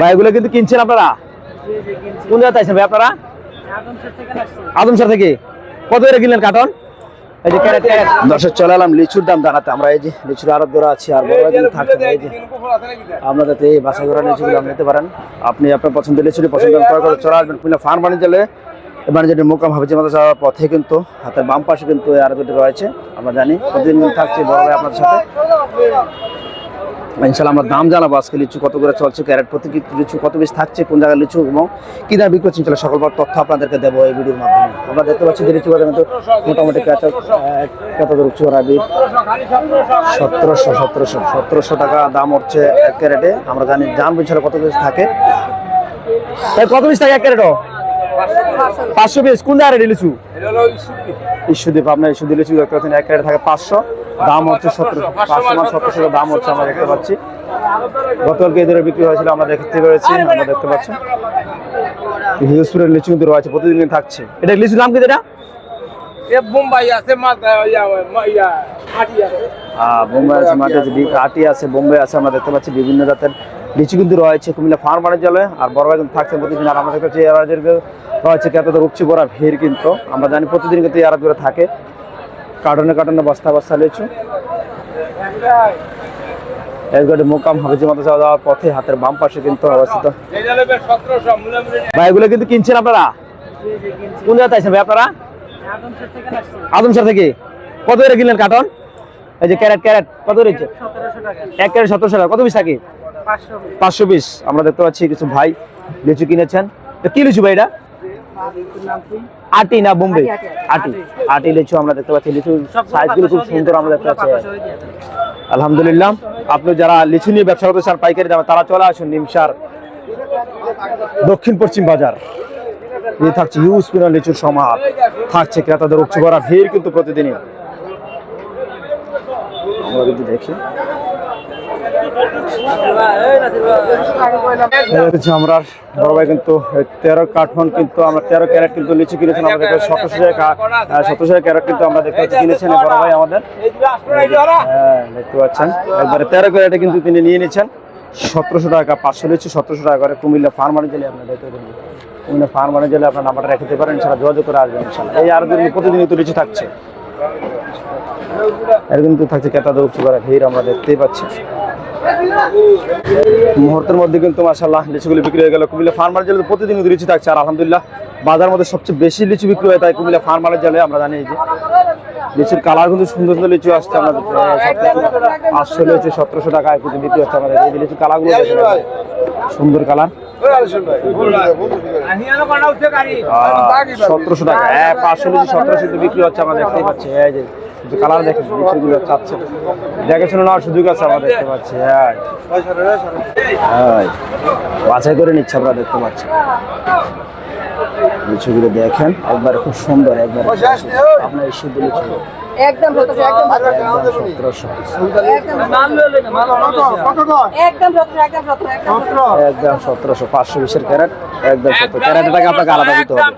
ভাই এগুলো কিন্তু কিনছেন আপনারা? কোন জায়গায় আছেন ভাই আপনারা? আদমশার থেকে। কত করে কিনলেন কার্টন? এই যে ক্যারেট ক্যারেট দর্শক চলে এলাম লিচুর দাম জানাতে। আমরা এই যে লিচুর আড়ত ধরে আছি আর বড় ভাই থাকছে এই যে আপনাদের এই বাসা করা লিচুগুলো আপনি নিতে পারেন। আপনি আপনার পছন্দের লিচুটি পছন্দ ক্রয় করে চলে আসবেন কুমিল্লা ফার্ম বাণিজ্যালয়ে। বাণিজ্যের মোকাম হাফিজের মতো যাওয়ার পথে কিন্তু হাতের বাম পাশে কিন্তু এই আড়তটি রয়েছে। আমরা জানি প্রতিদিন থাকছে বড় ভাই আপনাদের সাথে। ইনশাআল্লাহ আমরা দাম জানাবো আজকে লিচু কত করে চলছে, ক্যারেট প্রতি লিচু কত বেশি থাকছে, কোন জায়গায় লিচু এবং কি দাম বিক্রি করছে, ইনশাআল্লাহ সকল তথ্য আপনাদেরকে দেবো এই ভিডিওর মাধ্যমে। আমরা দেখতে পাচ্ছি যে লিচু বাজার কিন্তু মোটামুটি কত রুচি করাবি 1700 টাকা দাম হচ্ছে এক ক্যারেটে। আমরা জানি দাম ইনশাআল্লাহ কত বেশি থাকে। তাই কত বেশি থাকে এক ক্যারেটও? 500 পিস। কোন জায়গায় লিচু? ঈশ্বরদীপ। আপনার ঈশ্বরদীপ লিচু দেখতে পাচ্ছেন এক ক্যারেটে থাকে 500, দাম হচ্ছে 1700 দাম হচ্ছে আমরা দেখতে পাচ্ছি। গতকালকে এই ধরে বিক্রি হয়েছিল আমরা দেখতে পেরেছি। আমরা দেখতে পাচ্ছি হিউজপুরের লিচু কিন্তু রয়েছে, প্রতিদিন থাকছে। এটা লিচুর নাম কি? এটা বোম্বাই আছে, বোম্বাই আছে, মাটি আছে, আটি আছে, বোম্বাই আছে। আমরা দেখতে পাচ্ছি বিভিন্ন জাতের লিচু কিন্তু রয়েছে কুমিল্লা ফার্ম বাণিজ্যালয়ে। আর বড় ভাই কিন্তু থাকছে প্রতিদিন। আর আমরা দেখতে পাচ্ছি রয়েছে কত উপচি পড়া ভিড় কিন্তু আমরা জানি প্রতিদিন কিন্তু এরা করে থাকে। কার্টনে কার্টনে বস্তা বস্তা লিচু এরপরে মোকাম হাফিজের মতো যাওয়ার পথে হাতের বাম পাশে কিন্তু অবস্থিত। ভাই এগুলো কিন্তু কিনছেন আপনারা? কোন জায়গায় আছেন ভাই আপনারা? আদমশার থেকে। কত করে কিনলেন কার্টন? এই যে ক্যারেট ক্যারেট কত রয়েছে? এক ক্যারেট 1700 টাকা। কত পিস থাকে? 500 পিস। আমরা দেখতে পাচ্ছি কিছু ভাই লিচু কিনেছেন। কি লিচু ভাই এটা? আটি না বোম্বে? আটি। আটি লিচু আমরা দেখতে পাচ্ছি। লিচু সাইজগুলো খুব সুন্দর আমরা দেখতে পাচ্ছি। আলহামদুলিল্লাহ। আপনি যারা লিচু নিয়ে ব্যবসা করতে চান পাইকারি দামে তারা চলে আসুন নিমসার দক্ষিণ পশ্চিম বাজার। এই থাকছে হিউজ পরিমাণ লিচুর সমাহার, থাকছে ক্রেতাদের উপচে পড়া ভিড় কিন্তু প্রতিদিনই। আমরা যদি দেখি আমরা বড় ভাই কিন্তু 13 কার্টন কিন্তু আমরা 13 ক্যারেট কিন্তু লিচু কিনেছেন। আমরা দেখতে 1700 ক্যারেট কিন্তু আমরা দেখতে পাচ্ছি কিনেছেন বড় ভাই আমাদের। দেখতে পাচ্ছেন একবারে 13 ক্যারেটে কিন্তু তিনি নিয়ে নিচ্ছেন 1700 টাকা। 500 লিচু 1700 টাকা করে কুমিল্লা ফার্ম বাণিজ্যালয়ে আপনারা দেখতে পাবেন। কুমিল্লা ফার্ম বাণিজ্যালয়ে আপনার নাম্বারটা রেখে দিতে পারেন, ইনশাআল্লাহ যোগাযোগ করে আসবেন ইনশাআল্লাহ। এই আর প্রতিদিন তো লিচু থাকছে, এর কিন্তু থাকছে ক্রেতাদের উপচে পড়া ভিড় আমরা দেখতেই পাচ্ছি। মুহূর্তের মধ্যে কিন্তু মাশাআল্লাহ লিচুগুলি বিক্রি হয়ে গেল। কুমিল্লা ফার্ম বাণিজ্যালয়ে প্রতিদিন লিচু থাকছে। আর আলহামদুলিল্লাহ বাজার মধ্যে সবচেয়ে বেশি লিচু বিক্রি হয় তাই কুমিল্লা ফার্ম বাণিজ্যালয়ে। আমরা জানি যে লিচুর কালার কিন্তু সুন্দর সুন্দর লিচু আসছে। আমাদের 800 লিচু 1700 টাকায় কিন্তু বিক্রি হচ্ছে। আমাদের এই লিচুর কালারগুলো সুন্দর কালার 1700 টাকা। 500 লিচু 1700 বিক্রি হচ্ছে আমরা দেখতেই পাচ্ছি। এই যে কালার দেখেন লিচুগুলো চাচ্ছে, দেখে শুনে নেওয়ার সুযোগ আছে আমরা দেখতে পাচ্ছি। বাছাই করে নিচ্ছে আমরা দেখতে পাচ্ছি। লিচুগুলো দেখেন একবার খুব সুন্দর, একবার আপনার এই শুদ্ধ লিচু একদম 1700। একদম 1700 520 ক্যারেট একদম 17 ক্যারেট টাকা আপনাকে আলাদা দিতে হবে।